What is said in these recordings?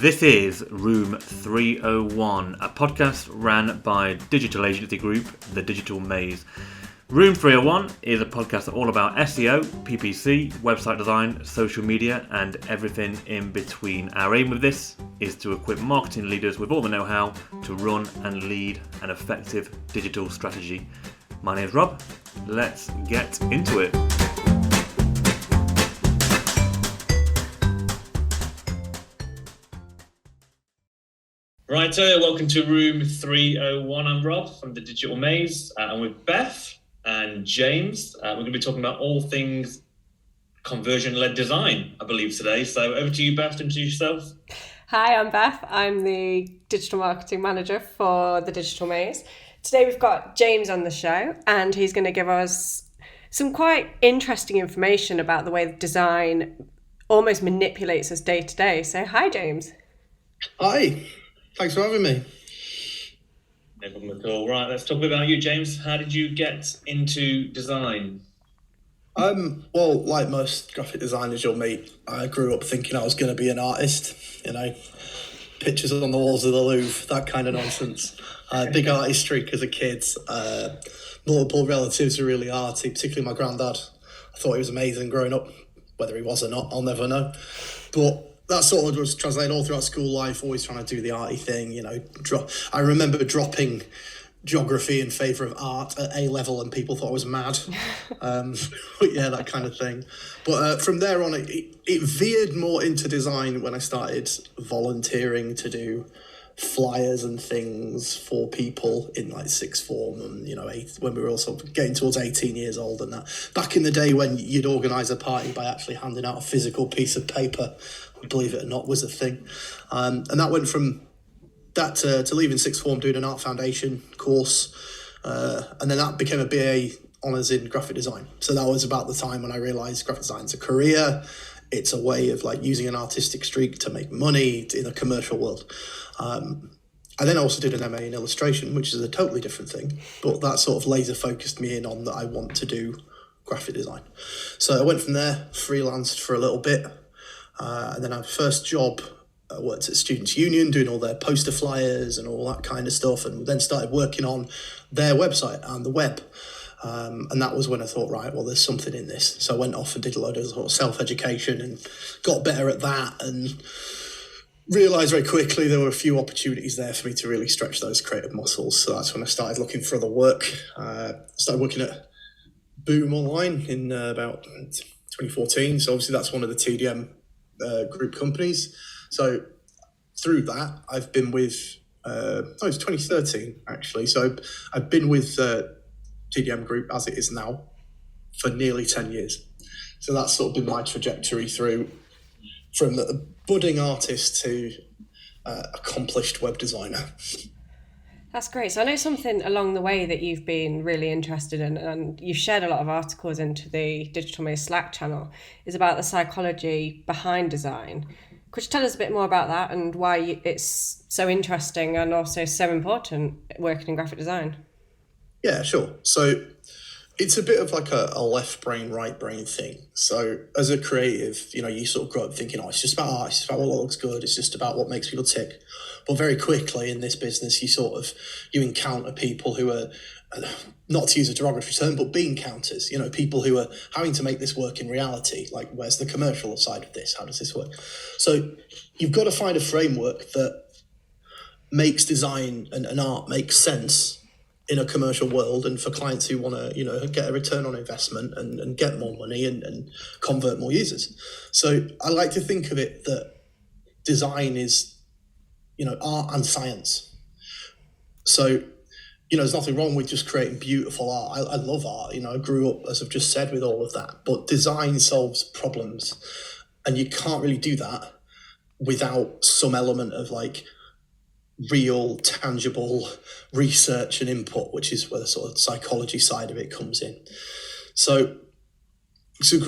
This is Room 301, a podcast ran by digital agency group The Digital Maze. Room 301 is a podcast all about SEO, PPC, website design, social media, and everything in between. Our aim with this is to equip marketing leaders with all the know-how to run and lead an effective digital strategy. My name is Rob. Let's get into it. Right, welcome to Room 301. I'm Rob from The Digital Maze. I'm with Beth and James. We're going to be talking about all things conversion-led design, I believe, today. So over to you, Beth, introduce yourself. Hi, I'm Beth. I'm the digital marketing manager for The Digital Maze. Today we've got James on the show, and he's going to give us some quite interesting information about the way design almost manipulates us day to day. So hi, James. Hi. Thanks for having me. No problem at all. Right, let's talk a bit about you, James. How did you get into design? Well, like most graphic designers you'll meet, I grew up thinking I was going to be an artist. You know, pictures on the walls of the Louvre, that kind of nonsense. Big artist streak as a kid. Multiple relatives were really arty, particularly my granddad. I thought he was amazing growing up. Whether he was or not, I'll never know. But that sort of was translated all throughout school life, always trying to do the arty thing, you know. I remember dropping geography in favour of art at A-level and people thought I was mad. But yeah, that kind of thing. But from there on, it veered more into design when I started volunteering to do flyers and things for people in like sixth form and, you know, when we were also getting towards 18 years old and that. Back in the day when you'd organise a party by actually handing out a physical piece of paper, believe it or not, was a thing. And that went from that to leaving sixth form, doing an art foundation course. And then that became a BA honours in graphic design. So that was about the time when I realised graphic design's a career. It's a way of like using an artistic streak to make money in a commercial world. I then also did an MA in illustration, which is a totally different thing. But that sort of laser focused me in on that I want to do graphic design. So I went from there, freelanced for a little bit. And then our first job, I worked at Students' Union doing all their poster flyers and all that kind of stuff, and then started working on their website and the web. And that was when I thought, right, well, there's something in this. So I went off and did a load of sort of self-education and got better at that and realised very quickly there were a few opportunities there for me to really stretch those creative muscles. So that's when I started looking for other work. Started working at Boom Online in about 2014. So obviously that's one of the TDM group companies. So through that, I've been with, it's 2013 actually. So I've been with TDM Group as it is now for nearly 10 years. So that's sort of been my trajectory through from the budding artist to accomplished web designer. That's great. So I know something along the way that you've been really interested in, and you've shared a lot of articles into the Digital Maze Slack channel, is about the psychology behind design. Could you tell us a bit more about that and why it's so interesting and also so important working in graphic design? Yeah, sure. So it's a bit of like a left brain, right brain thing. So as a creative, you know, you sort of grow up thinking, oh, it's just about art, it's just about what looks good, it's just about what makes people tick. But very quickly in this business, you encounter people who are, not to use a derogatory term, but bean counters, you know, people who are having to make this work in reality. Like, where's the commercial side of this? How does this work? So you've got to find a framework that makes design and art make sense in a commercial world, and for clients who want to, you know, get a return on investment and get more money and convert more users. So I like to think of it that design is, you know, art and science. So, you know, there's nothing wrong with just creating beautiful art. I love art, you know, I grew up, as I've just said, with all of that. But design solves problems, and you can't really do that without some element of like real, tangible research and input, which is where the sort of psychology side of it comes in. So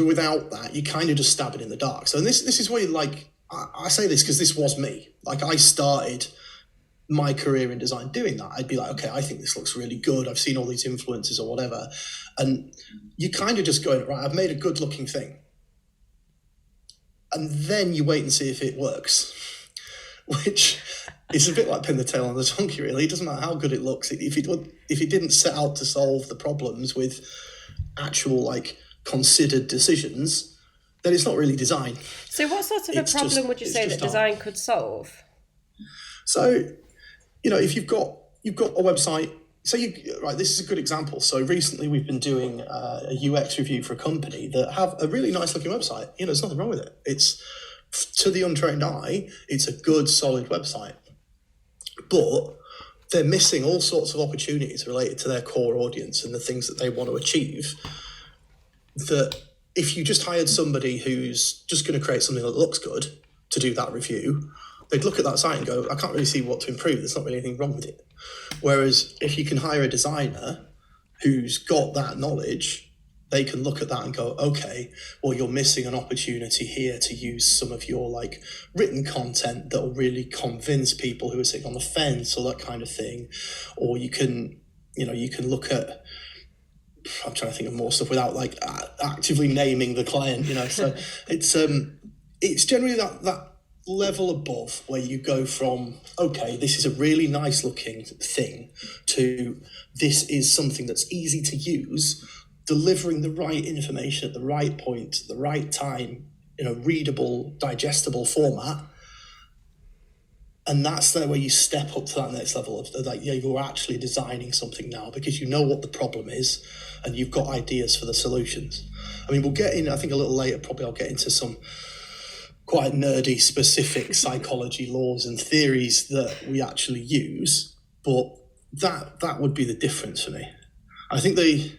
without that, you kind of just stab it in the dark. So this is where, like, I say this because this was me. Like, I started my career in design doing that. I'd be like, okay, I think this looks really good. I've seen all these influences or whatever. And you kind of just go, right, I've made a good looking thing. And then you wait and see if it works. which is a bit like pin the tail on the donkey, really. It doesn't matter how good it looks. If it didn't set out to solve the problems with actual, like, considered decisions, then it's not really design. So what sort of a problem would you say that design could solve? So, if you've got a website, this is a good example. So recently we've been doing a UX review for a company that have a really nice looking website. There's nothing wrong with it. It's, to the untrained eye, it's a good, solid website. But they're missing all sorts of opportunities related to their core audience and the things that they want to achieve, that if you just hired somebody who's just going to create something that looks good to do that review, they'd look at that site and go, I can't really see what to improve. There's not really anything wrong with it. Whereas if you can hire a designer who's got that knowledge, they can look at that and go, okay, well, you're missing an opportunity here to use some of your, like, written content that will really convince people who are sitting on the fence, or that kind of thing. Or you can look at, I'm trying to think of more stuff without, like, actively naming the client, So it's generally that level above where you go from, okay, this is a really nice looking thing, to this is something that's easy to use, delivering the right information at the right point, at the right time, in a readable, digestible format. And that's there where you step up to that next level of, like, you're actually designing something now because you know what the problem is and you've got ideas for the solutions. I mean, we'll get in, I think a little later, probably I'll get into some quite nerdy, specific psychology laws and theories that we actually use, but that would be the difference for me. I think the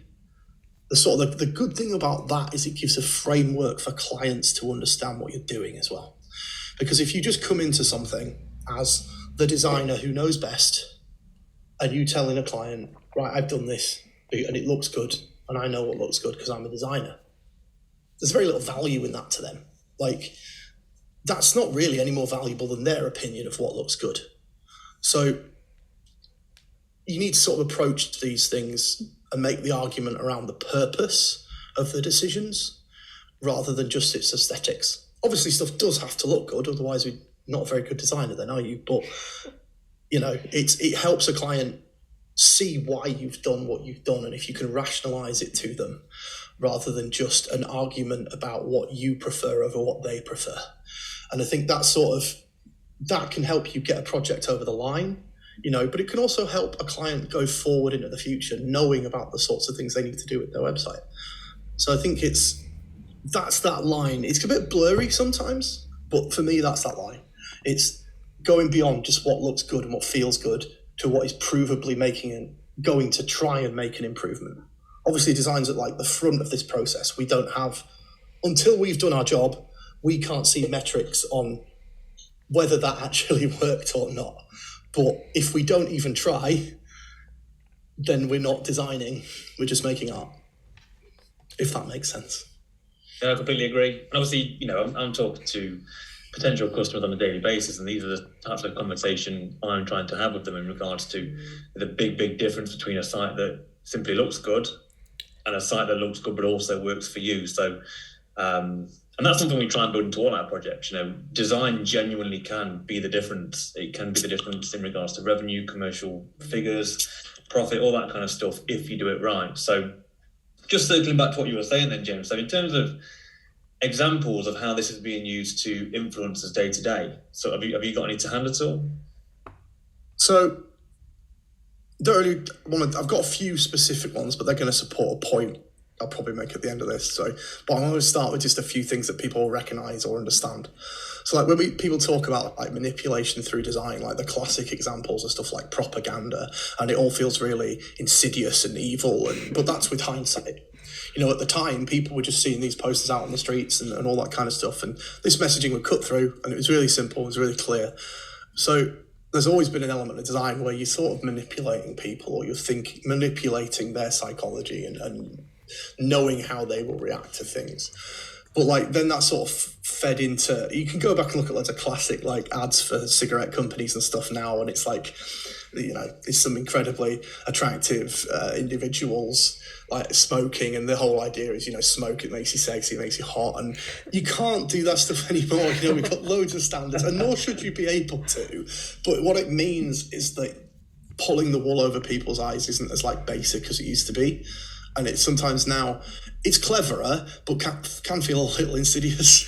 good thing about that is it gives a framework for clients to understand what you're doing as well. Because if you just come into something as the designer who knows best, and you telling a client, right, I've done this and it looks good, and I know what looks good because I'm a designer, there's very little value in that to them. Like, that's not really any more valuable than their opinion of what looks good. So you need to sort of approach these things and make the argument around the purpose of the decisions rather than just its aesthetics. Obviously, stuff does have to look good, otherwise you're not a very good designer then, are you? But, it helps a client see why you've done what you've done, and if you can rationalise it to them rather than just an argument about what you prefer over what they prefer. And I think that can help you get a project over the line, but it can also help a client go forward into the future knowing about the sorts of things they need to do with their website. So I think that's that line. It's a bit blurry sometimes, but for me, that's that line. It's going beyond just what looks good and what feels good to what is provably going to try and make an improvement. Obviously, design's at, like, the front of this process. We don't have, until we've done our job, we can't see metrics on whether that actually worked or not. But if we don't even try, then we're not designing, we're just making art, if that makes sense. Yeah, I completely agree. And obviously, I'm talking to potential customers on a daily basis, and these are the types of conversation I'm trying to have with them in regards to the big difference between a site that simply looks good and a site that looks good but also works for you. So, and that's something we try and build into all our projects. Design genuinely can be the difference. It can be the difference in regards to revenue, commercial figures, profit, all that kind of stuff, if you do it right. So just circling back to what you were saying then, James, so in terms of examples of how this is being used to influence us day to day, so have you got any to hand at all? So I've got a few specific ones, but they're going to support a point I'll probably make at the end of this. But I'm going to start with just a few things that people recognize or understand. So, like, when people talk about, like, manipulation through design, like the classic examples of stuff like propaganda, and it all feels really insidious and evil, but that's with hindsight. At the time, people were just seeing these posters out on the streets and all that kind of stuff, and this messaging would cut through, and it was really simple, it was really clear. So there's always been an element of design where you're sort of manipulating people, or you're manipulating their psychology and knowing how they will react to things. But, like, then that sort of fed into, you can go back and look at loads of classic, like, ads for cigarette companies and stuff now, and it's like, there's some incredibly attractive individuals like smoking, and the whole idea is, smoke, it makes you sexy, it makes you hot, and you can't do that stuff anymore. We've got loads of standards, and nor should you be able to. But what it means is that pulling the wool over people's eyes isn't as basic as it used to be. And it's sometimes now, it's cleverer, but can feel a little insidious.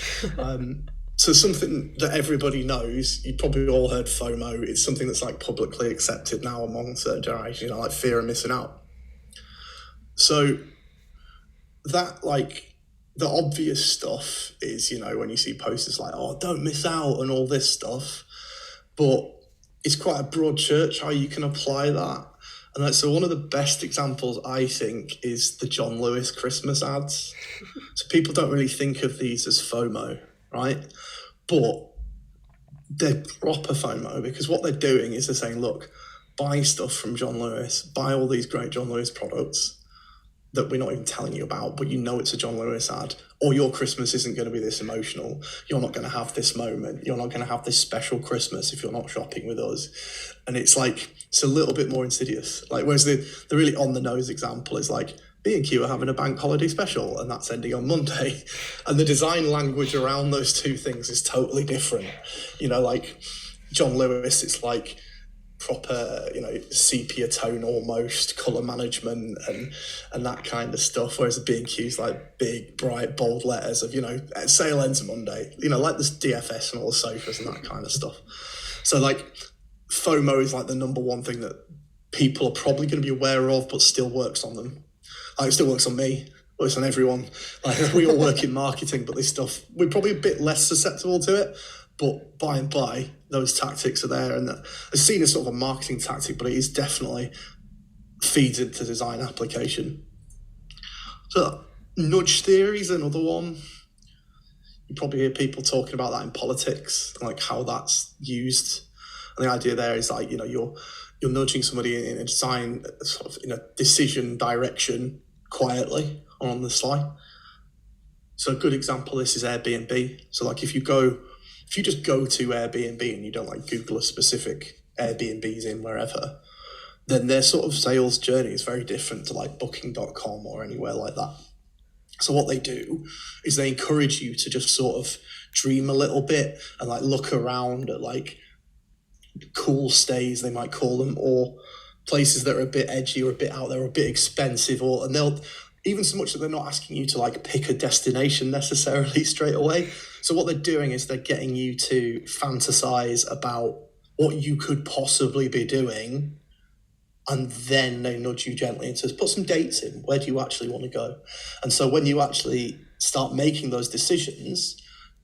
So something that everybody knows, you probably all heard FOMO. It's something that's publicly accepted now among certain generations, fear of missing out. So that the obvious stuff is, when you see posters don't miss out and all this stuff, but it's quite a broad church how you can apply that. And so one of the best examples, I think, is the John Lewis Christmas ads. So people don't really think of these as FOMO, right? But they're proper FOMO, because what they're doing is they're saying, look, buy stuff from John Lewis, buy all these great John Lewis products that we're not even telling you about, but it's a John Lewis ad, or your Christmas isn't going to be this emotional. You're not going to have this moment. You're not going to have this special Christmas if you're not shopping with us. And it's a little bit more insidious. Whereas the really on the nose example is B&Q are having a bank holiday special, and that's ending on Monday. And the design language around those two things is totally different. John Lewis, it's proper, sepia tone almost, colour management and that kind of stuff, whereas the B&Q's big, bright, bold letters of, sale ends Monday, this DFS and all the sofas and that kind of stuff. So FOMO is the number one thing that people are probably going to be aware of, but still works on them. It still works on me, works on everyone. We all work in marketing, but this stuff, we're probably a bit less susceptible to it. But by and by, those tactics are there, and it's seen as sort of a marketing tactic, but it is definitely feeds into design application. So nudge theory is another one. You probably hear people talking about that in politics, how that's used. And the idea there is you're nudging somebody in a design, sort of in a decision direction quietly on the sly. So a good example of this is Airbnb. So if you just go to Airbnb and you don't Google a specific Airbnbs in wherever, then their sort of sales journey is very different to booking.com or anywhere like that. So what they do is they encourage you to just sort of dream a little bit and look around at cool stays, they might call them, or places that are a bit edgy or a bit out there or a bit expensive, and they'll even so much that they're not asking you to pick a destination necessarily straight away. So what they're doing is they're getting you to fantasize about what you could possibly be doing, and then they nudge you gently into put some dates in. Where do you actually want to go? And so when you actually start making those decisions,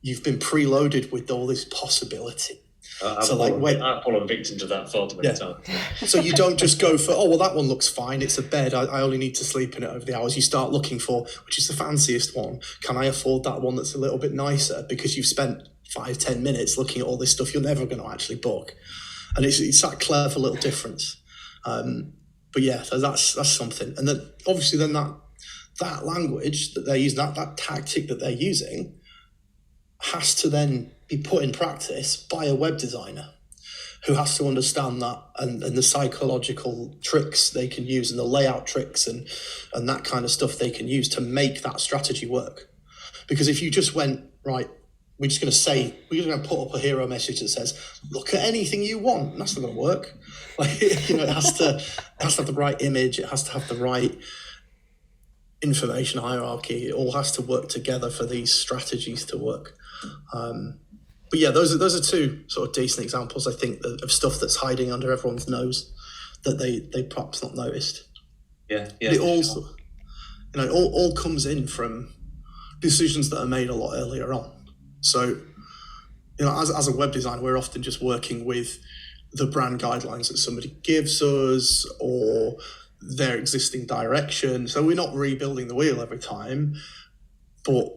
you've been preloaded with all this possibility. I've fallen victim to that far too many times. So you don't just go for, that one looks fine, it's a bed, I only need to sleep in it over the hours. You start looking for, which is the fanciest one? Can I afford that one that's a little bit nicer? Because you've spent 5-10 minutes looking at all this stuff you're never going to actually book. And it's that clever little difference. But yeah, so that's something. And then obviously then that language that they're using, that tactic that they're using, has to then be put in practice by a web designer who has to understand that and the psychological tricks they can use and the layout tricks and that kind of stuff they can use to make that strategy work. Because if you just went, right, we're just going to put up a hero message that says, look at anything you want, and that's not going to work. It has to have the right image, it has to have the right information hierarchy, it all has to work together for these strategies to work. But yeah, those are two sort of decent examples, I think, of stuff that's hiding under everyone's nose that they perhaps not noticed. Yeah. It all comes in from decisions that are made a lot earlier on. So, as a web designer, we're often just working with the brand guidelines that somebody gives us or their existing direction. So we're not rebuilding the wheel every time, but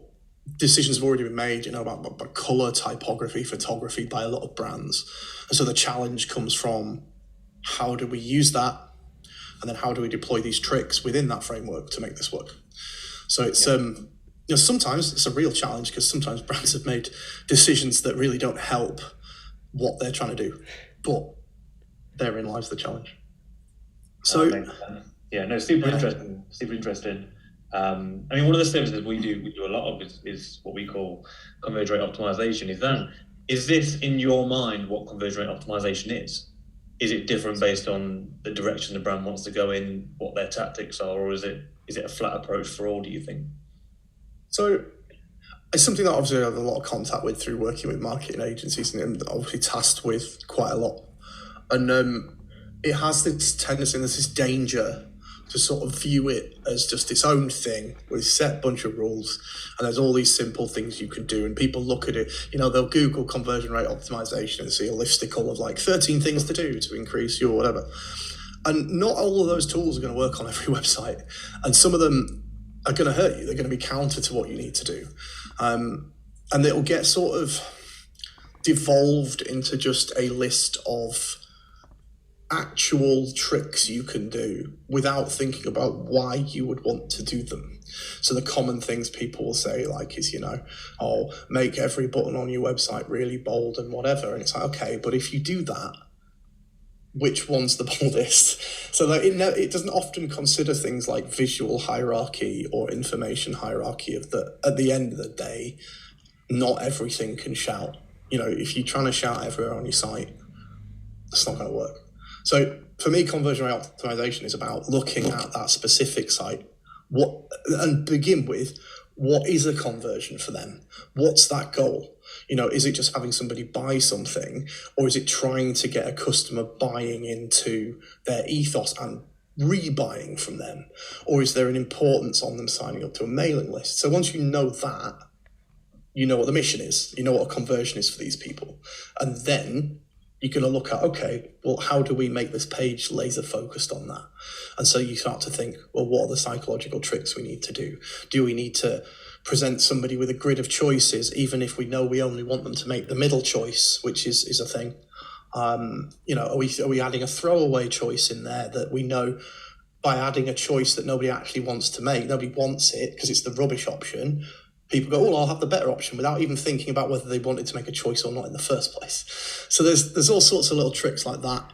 decisions have already been made, about color, typography, photography by a lot of brands. And so the challenge comes from how do we use that? And then how do we deploy these tricks within that framework to make this work? So it's, sometimes it's a real challenge because sometimes brands have made decisions that really don't help what they're trying to do. But therein lies the challenge. So super interesting. Super interesting. I mean, one of the services we do a lot of is what we call conversion rate optimization. Is this in your mind what conversion rate optimization is? Is it different based on the direction the brand wants to go in, what their tactics are, or is it a flat approach for all, do you think? So it's something that obviously I have a lot of contact with through working with marketing agencies, and I'm obviously tasked with quite a lot. And it has this tendency and there's this danger to sort of view it as just its own thing with a set bunch of rules, and there's all these simple things you can do, and people look at it, they'll Google conversion rate optimization and see a listicle of like 13 things to do to increase your whatever. And not all of those tools are going to work on every website, and some of them are going to hurt you. They're going to be counter to what you need to do. And it'll get sort of devolved into just a list of actual tricks you can do without thinking about why you would want to do them. So the common things people will say is, make every button on your website really bold and whatever. And it's like, okay, but if you do that, which one's the boldest? So that it doesn't often consider things like visual hierarchy or information hierarchy at the end of the day, not everything can shout. If you're trying to shout everywhere on your site, it's not going to work. So for me, conversion rate optimization is about looking at that specific site, and begin with what is a conversion for them? What's that goal? Is it just having somebody buy something, or is it trying to get a customer buying into their ethos and rebuying from them? Or is there an importance on them signing up to a mailing list? So once you know that, you know what the mission is, you know what a conversion is for these people. And then you're going to look at, okay, well, how do we make this page laser focused on that? And so you start to think, well, what are the psychological tricks we need to do? Do we need to present somebody with a grid of choices, even if we know we only want them to make the middle choice, which is a thing? Are we adding a throwaway choice in there that we know by adding a choice that nobody actually wants to make, nobody wants it because it's the rubbish option, people go, I'll have the better option, without even thinking about whether they wanted to make a choice or not in the first place. So there's all sorts of little tricks like that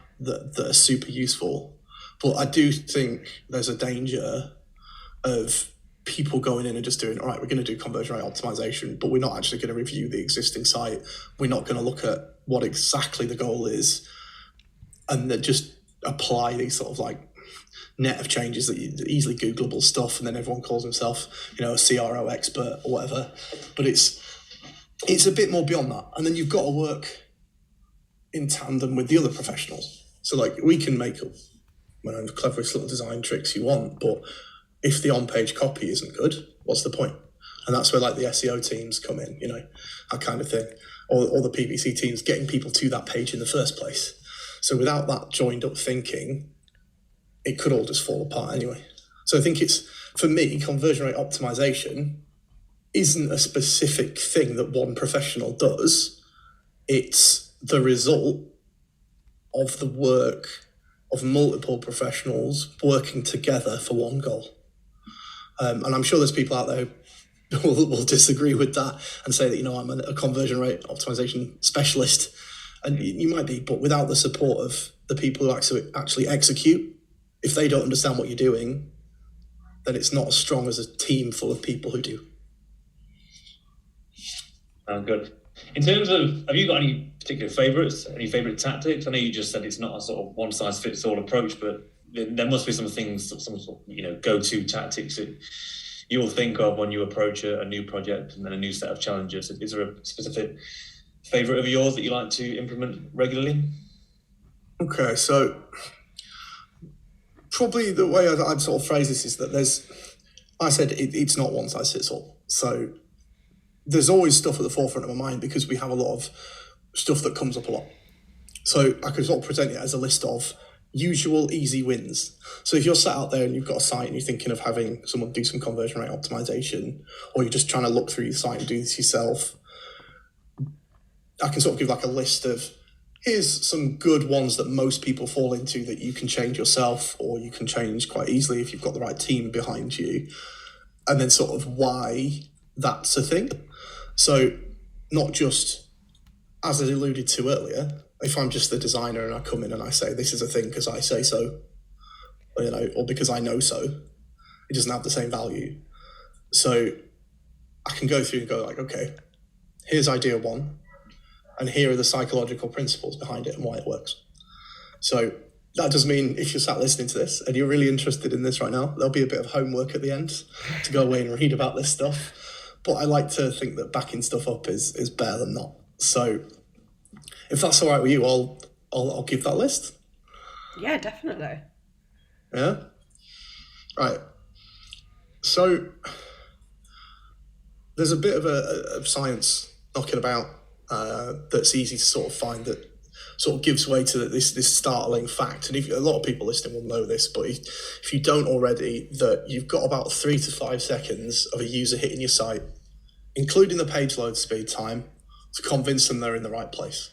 are super useful. But I do think there's a danger of people going in and just doing, all right, we're going to do conversion rate optimization, but we're not actually going to review the existing site. We're not going to look at what exactly the goal is, and then just apply these sort of like net of changes that easily Googleable stuff, and then everyone calls himself, a CRO expert or whatever. But it's a bit more beyond that. And then you've got to work in tandem with the other professionals. So like we can make up the cleverest little design tricks you want, but if the on-page copy isn't good, what's the point? And that's where like the SEO teams come in, that kind of thing, or the PPC teams getting people to that page in the first place. So without that joined up thinking, it could all just fall apart anyway. So I think for me, conversion rate optimization isn't a specific thing that one professional does. It's the result of the work of multiple professionals working together for one goal. And I'm sure there's people out there who will disagree with that and say that, I'm a conversion rate optimization specialist. And you might be, but without the support of the people who actually execute, if they don't understand what you're doing, then it's not as strong as a team full of people who do. Good. In terms of, have you got any particular favourites, any favourite tactics? I know you just said it's not a sort of one-size-fits-all approach, but there must be some things, some sort of, go-to tactics that you'll think of when you approach a new project and then a new set of challenges. Is there a specific favourite of yours that you like to implement regularly? Okay, so probably the way I'd sort of phrase this is that it's not one size fits all. So there's always stuff at the forefront of my mind because we have a lot of stuff that comes up a lot. So I could sort of present it as a list of usual easy wins. So if you're sat out there and you've got a site and you're thinking of having someone do some conversion rate optimization, or you're just trying to look through your site and do this yourself, I can sort of give like a list of, here's some good ones that most people fall into that you can change yourself, or you can change quite easily if you've got the right team behind you, and then sort of why that's a thing. So not just, as I alluded to earlier, if I'm just the designer and I come in and I say, this is a thing because I say so, or because I know so, it doesn't have the same value. So I can go through and go like, okay, here's idea one, and here are the psychological principles behind it and why it works. So that does mean if you're sat listening to this and you're really interested in this right now, there'll be a bit of homework at the end to go away and read about this stuff. But I like to think that backing stuff up is better than not. So if that's all right with you, I'll give that list. Yeah, definitely. Yeah. Right. So there's a bit of a science knocking about that's easy to sort of find that sort of gives way to this startling fact. And a lot of people listening will know this, but if you don't already, that you've got about 3 to 5 seconds of a user hitting your site, including the page load speed time, to convince them they're in the right place.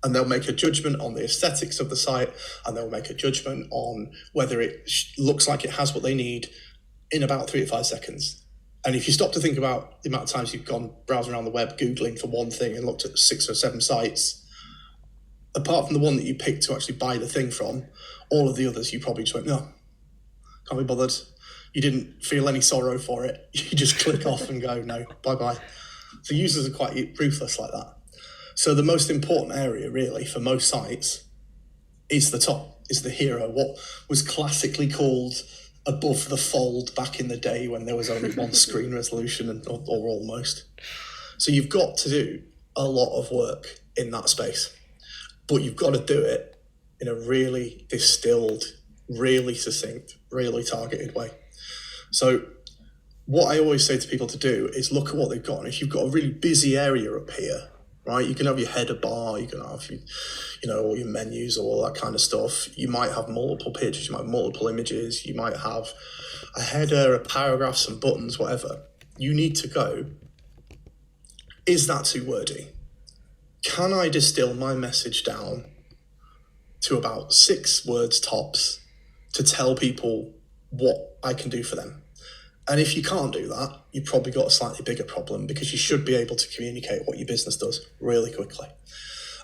And they'll make a judgment on the aesthetics of the site, and they'll make a judgment on whether it looks like it has what they need in about 3 to 5 seconds. And if you stop to think about the amount of times you've gone browsing around the web, Googling for one thing and looked at 6 or 7 sites, apart from the one that you picked to actually buy the thing from, all of the others you probably just went, no, can't be bothered. You didn't feel any sorrow for it. You just click off and go, no, bye-bye. So users are quite ruthless like that. So the most important area really for most sites is the top, is the hero, what was classically called above the fold back in the day when there was only one screen resolution or almost. So you've got to do a lot of work in that space, but you've got to do it in a really distilled, really succinct, really targeted way. So what I always say to people to do is look at what they've got. And if you've got a really busy area up here, right, you can have your header bar, you can have all your menus, all that kind of stuff. You might have multiple pictures, you might have multiple images, you might have a header, a paragraph, some buttons, whatever. You need to go, is that too wordy? Can I distill my message down to about 6 words tops to tell people what I can do for them? And if you can't do that, you've probably got a slightly bigger problem, because you should be able to communicate what your business does really quickly.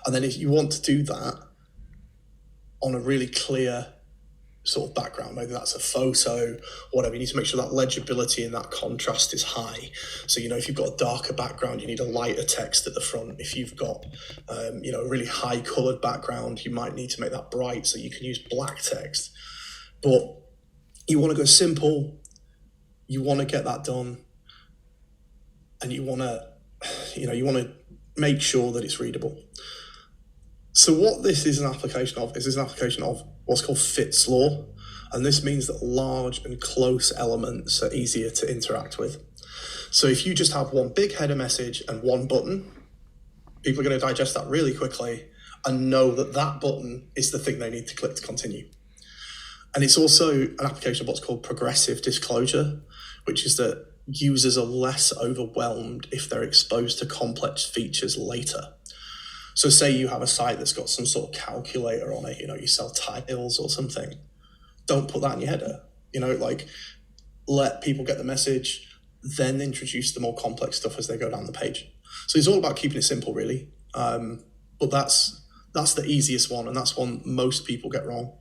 And then if you want to do that on a really clear sort of background, maybe that's a photo, whatever, you need to make sure that legibility and that contrast is high. So, if you've got a darker background, you need a lighter text at the front. If you've got, a really high coloured background, you might need to make that bright so you can use black text. But you want to go simple. You want to get that done, and you want to make sure that it's readable. So what this is an application of is an application of what's called Fitts law, and this means that large and close elements are easier to interact with. So if you just have one big header message and one button, people are going to digest that really quickly and know that that button is the thing they need to click to continue. And it's also an application of what's called progressive disclosure, which is that users are less overwhelmed if they're exposed to complex features later. So say you have a site that's got some sort of calculator on it, you sell tiles or something. Don't put that in your header. Let people get the message, then introduce the more complex stuff as they go down the page. So it's all about keeping it simple, really. But that's the easiest one, and that's one most people get wrong.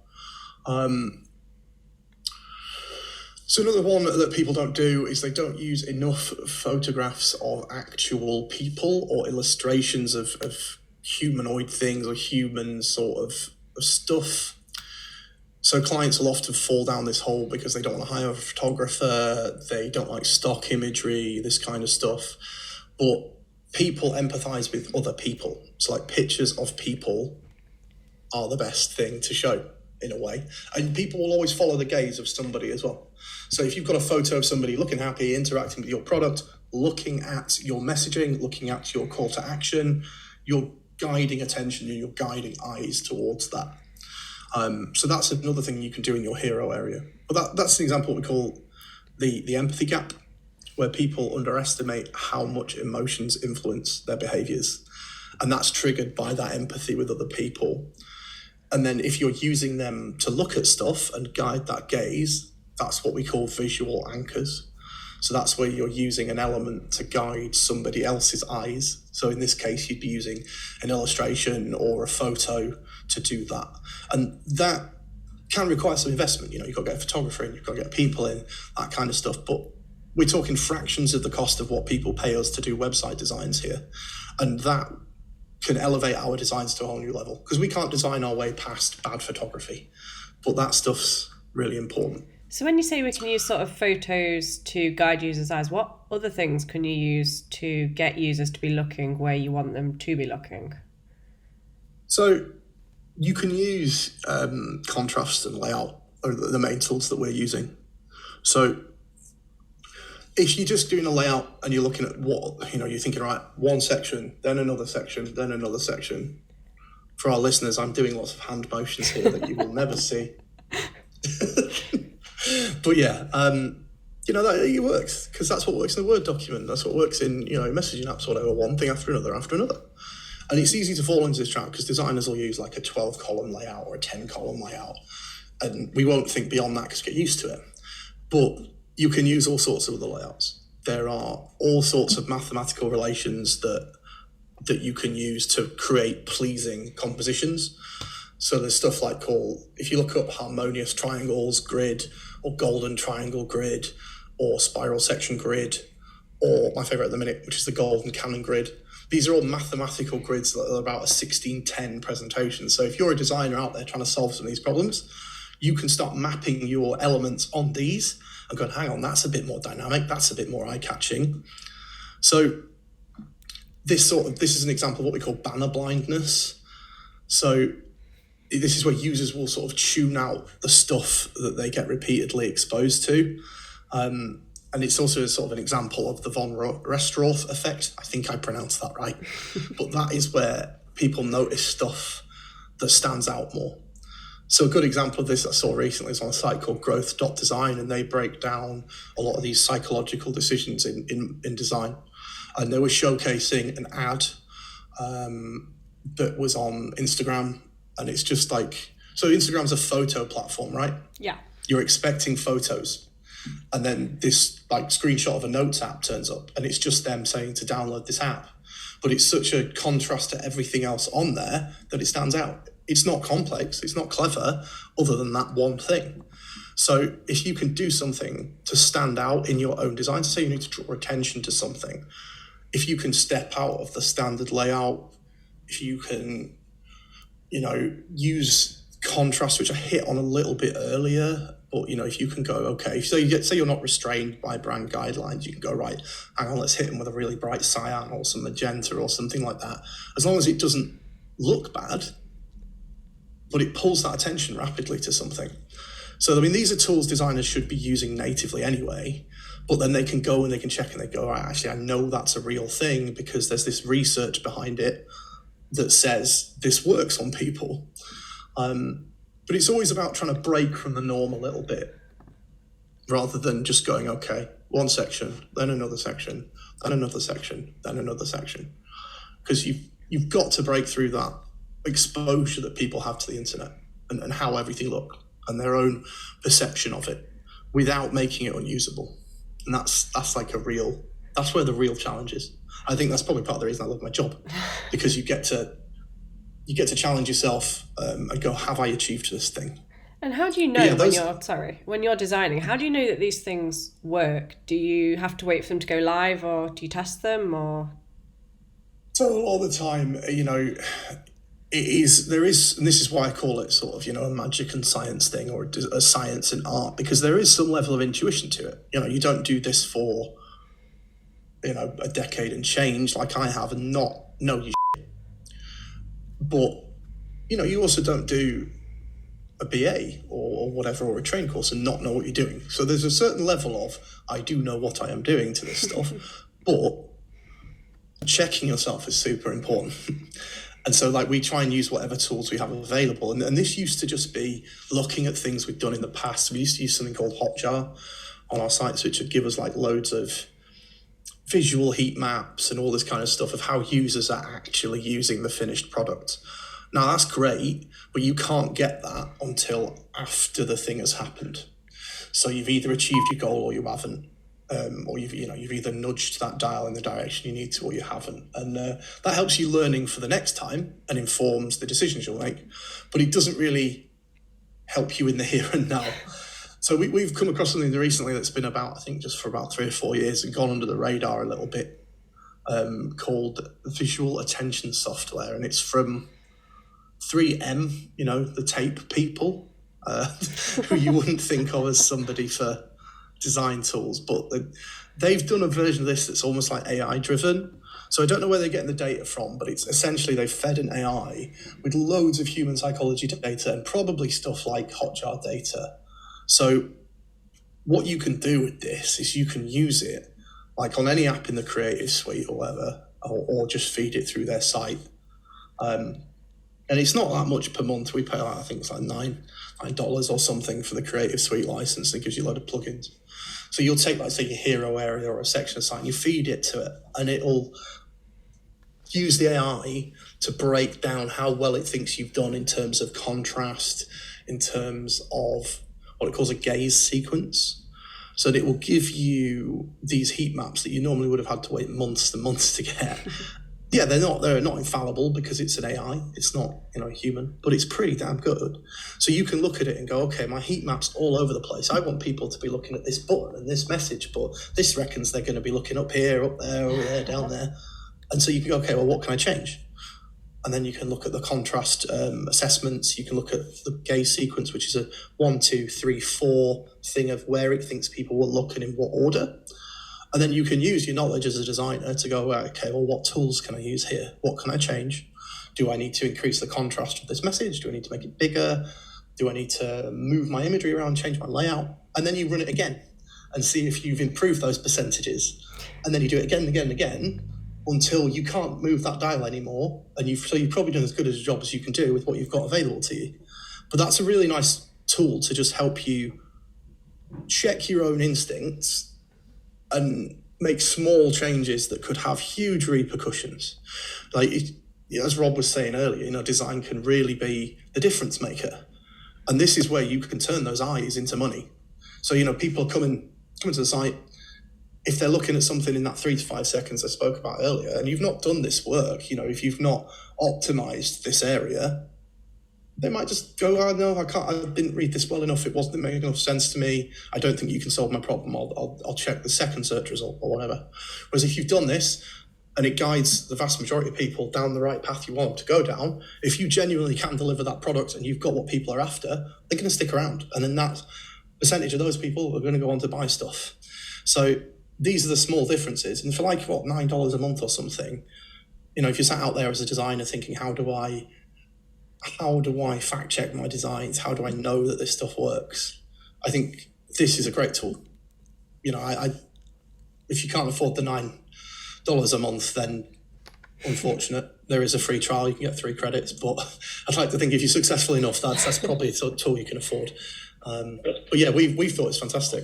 So another one that people don't do is they don't use enough photographs of actual people or illustrations of humanoid things or human sort of stuff. So clients will often fall down this hole because they don't want to hire a photographer, they don't like stock imagery, this kind of stuff. But people empathize with other people. So pictures of people are the best thing to show in a way. And people will always follow the gaze of somebody as well. So if you've got a photo of somebody looking happy, interacting with your product, looking at your messaging, looking at your call to action, you're guiding attention and you're guiding eyes towards that. So that's another thing you can do in your hero area. But that's an example of what we call the empathy gap, where people underestimate how much emotions influence their behaviors. And that's triggered by that empathy with other people. And then if you're using them to look at stuff and guide that gaze, that's what we call visual anchors. So that's where you're using an element to guide somebody else's eyes. So in this case, you'd be using an illustration or a photo to do that. And that can require some investment. You know, you've got to get a photographer in, you've got to get people in, that kind of stuff. But we're talking fractions of the cost of what people pay us to do website designs here. And that can elevate our designs to a whole new level, because we can't design our way past bad photography. But that stuff's really important. So when you say we can use sort of photos to guide users' eyes, what other things can you use to get users to be looking where you want them to be looking? So you can use contrast and layout are the main tools that we're using. So if you're just doing a layout and you're looking at what, you know, you're thinking, right, one section, then another section, then another section. For our listeners, I'm doing lots of hand motions here that you will never see. But yeah, you know, that it works, because that's what works in a Word document. That's what works in, you know, messaging apps, whatever, one thing after another after another. And it's easy to fall into this trap because designers will use like a 12-column layout or a 10-column layout. And we won't think beyond that because we get used to it. But you can use all sorts of other layouts. There are all sorts of mathematical relations that you can use to create pleasing compositions. So there's stuff like if you look up harmonious triangles grid, or golden triangle grid, or spiral section grid, or my favorite at the minute, which is the golden cannon grid. These are all mathematical grids that are about a 1610 presentation. So if you're a designer out there trying to solve some of these problems, you can start mapping your elements on these and going, hang on, that's a bit more dynamic, that's a bit more eye-catching. So this is an example of what we call banner blindness. So this is where users will sort of tune out the stuff that they get repeatedly exposed to. And it's also sort of an example of the von Restorff effect. I think I pronounced that right. But that is where people notice stuff that stands out more. So a good example of this I saw recently is on a site called growth.design, and they break down a lot of these psychological decisions in design. And they were showcasing an ad that was on Instagram. And it's just like, so Instagram's a photo platform, right? Yeah. You're expecting photos. And then this like screenshot of a notes app turns up, and it's just them saying to download this app. But it's such a contrast to everything else on there that it stands out. It's not complex, it's not clever, other than that one thing. So if you can do something to stand out in your own design, say you need to draw attention to something, if you can step out of the standard layout, if you can, you know, use contrast, which I hit on a little bit earlier, but, you know, if you can go, okay, so say you're not restrained by brand guidelines, you can go, right, hang on, let's hit them with a really bright cyan or some magenta or something like that. As long as it doesn't look bad, but it pulls that attention rapidly to something. So, I mean, these are tools designers should be using natively anyway, but then they can go and they can check and they go, right, actually, I know that's a real thing because there's this research behind it that says this works on people. But it's always about trying to break from the norm a little bit, rather than just going, okay, one section, then another section, then another section, then another section. Because you've got to break through that exposure that people have to the internet and how everything looks and their own perception of it without making it unusable. And that's like that's where the real challenge is. I think that's probably part of the reason I love my job, because you get to challenge yourself and go, have I achieved this thing? And how do you know when you're designing, how do you know that these things work? Do you have to wait for them to go live, or do you test them, or? So a lot of the time, you know, there is, and this is why I call it sort of, you know, a magic and science thing, or a science and art, because there is some level of intuition to it. You know, you don't do this for, you know, a decade and change like I have and not know your shit. But, you know, you also don't do a BA or whatever, or a train course and not know what you're doing. So there's a certain level of, I do know what I am doing to this stuff, but checking yourself is super important. And so, like, we try and use whatever tools we have available. And this used to just be looking at things we've done in the past. We used to use something called Hotjar on our sites, which would give us like loads of visual heat maps and all this kind of stuff of how users are actually using the finished product. Now, that's great, but you can't get that until after the thing has happened. So you've either achieved your goal or you haven't. or you've either nudged that dial in the direction you need to, or you haven't, and that helps you learning for the next time and informs the decisions you'll make. But it doesn't really help you in the here and now. So we've come across something recently that's been about, I think, just for about 3 or 4 years and gone under the radar a little bit, called visual attention software, and it's from 3M, the tape people, who you wouldn't think of as somebody for design tools, but they've done a version of this that's almost like AI driven. So I don't know where they're getting the data from, but it's essentially they've fed an AI with loads of human psychology data and probably stuff like Hotjar data. So what you can do with this is you can use it like on any app in the Creative Suite or whatever, or just feed it through their site. And it's not that much per month. We pay, I think it's like $9 or something for the Creative Suite license. It gives you a load of plugins. So you'll take, like, say, your hero area or a section of site, and you feed it to it, and it'll use the AI to break down how well it thinks you've done in terms of contrast, in terms of what it calls a gaze sequence. So that it will give you these heat maps that you normally would have had to wait months and months to get. Yeah, they're not infallible because it's an AI. It's not, a human, but it's pretty damn good. So you can look at it and go, okay, my heat map's all over the place. I want people to be looking at this button and this message, but this reckons they're going to be looking up here, up there, over there, down there. And so you can go, okay, well, what can I change? And then you can look at the contrast assessments. You can look at the gaze sequence, which is a 1, 2, 3, 4 thing of where it thinks people will look and in what order. And then you can use your knowledge as a designer to go, okay, well, what tools can I use here? What can I change? Do I need to increase the contrast of this message? Do I need to make it bigger? Do I need to move my imagery around, change my layout? And then you run it again and see if you've improved those percentages. And then you do it again and again and again until you can't move that dial anymore. And you've probably done as good a job as you can do with what you've got available to you. But that's a really nice tool to just help you check your own instincts and make small changes that could have huge repercussions. Like, as Rob was saying earlier, design can really be the difference maker. And this is where you can turn those eyes into money. So, people coming to the site, if they're looking at something in that 3 to 5 seconds I spoke about earlier, and you've not done this work, if you've not optimized this area, they might just go, oh, no, I didn't read this well enough. It wasn't making enough sense to me. I don't think you can solve my problem. I'll check the second search result or whatever. Whereas if you've done this and it guides the vast majority of people down the right path you want to go down, if you genuinely can deliver that product and you've got what people are after, they're going to stick around. And then that percentage of those people are going to go on to buy stuff. So these are the small differences. And for $9 a month or something, if you're sat out there as a designer thinking, how do I fact check my designs? How do I know that this stuff works? I think this is a great tool. If you can't afford the $9 a month, then unfortunate. There is a free trial. You can get 3 credits, but I'd like to think if you're successful enough, that's probably a tool you can afford. But yeah, we thought it's fantastic.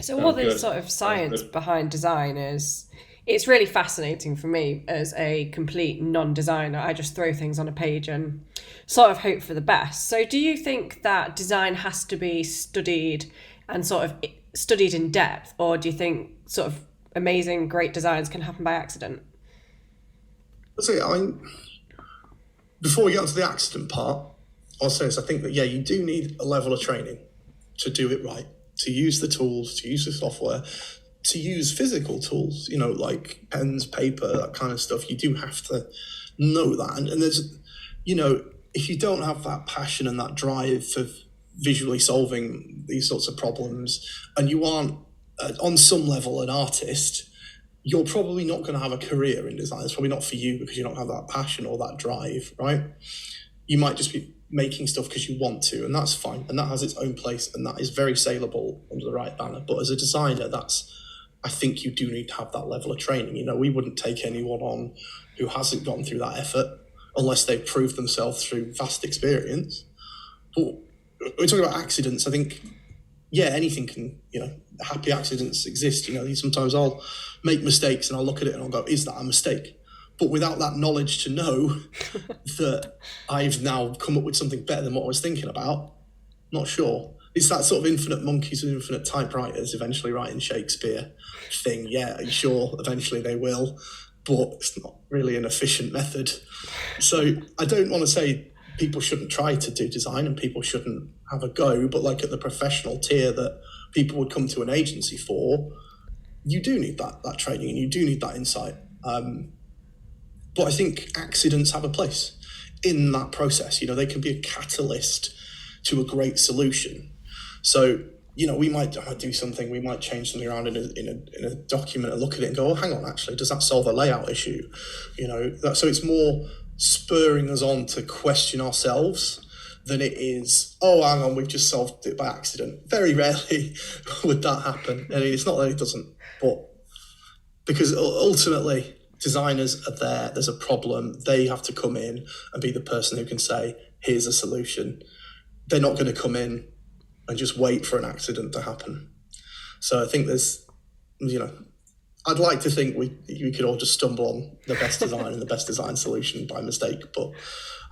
So what the sort of science behind design is, it's really fascinating for me as a complete non-designer. I just throw things on a page and sort of hope for the best. So do you think that design has to be studied and sort of studied in depth, or do you think sort of amazing, great designs can happen by accident? Before we get onto the accident part, I'll say this, I think that, you do need a level of training to do it right, to use the tools, to use the software, to use physical tools, like pens, paper, that kind of stuff. You do have to know that. And there's, if you don't have that passion and that drive for visually solving these sorts of problems, and you aren't, on some level, an artist, you're probably not going to have a career in design. It's probably not for you because you don't have that passion or that drive, right? You might just be making stuff because you want to, and that's fine. And that has its own place, and that is very saleable under the right banner. But as a designer, I think you do need to have that level of training. We wouldn't take anyone on who hasn't gone through that effort unless they've proved themselves through vast experience. But we're talking about accidents. I think, anything can, happy accidents exist. Sometimes I'll make mistakes and I'll look at it and I'll go, is that a mistake? But without that knowledge to know that I've now come up with something better than what I was thinking about, not sure. it's that sort of infinite monkeys and infinite typewriters eventually writing Shakespeare thing. Yeah, sure, eventually they will, but it's not really an efficient method. So I don't want to say people shouldn't try to do design and people shouldn't have a go, but like at the professional tier that people would come to an agency for, you do need that training and you do need that insight. But I think accidents have a place in that process. You know, they can be a catalyst to a great solution. So, you know, we might do something, we might change something around in a document and look at it and go, oh, hang on, actually, does that solve a layout issue? You know, so it's more spurring us on to question ourselves than it is, oh, hang on, we've just solved it by accident. Very rarely would that happen. And it's not that it doesn't, but because ultimately designers are there, there's a problem, they have to come in and be the person who can say, here's a solution. They're not going to come in and just wait for an accident to happen. So I think there's, you know, I'd like to think we could all just stumble on the best design and the best design solution by mistake, but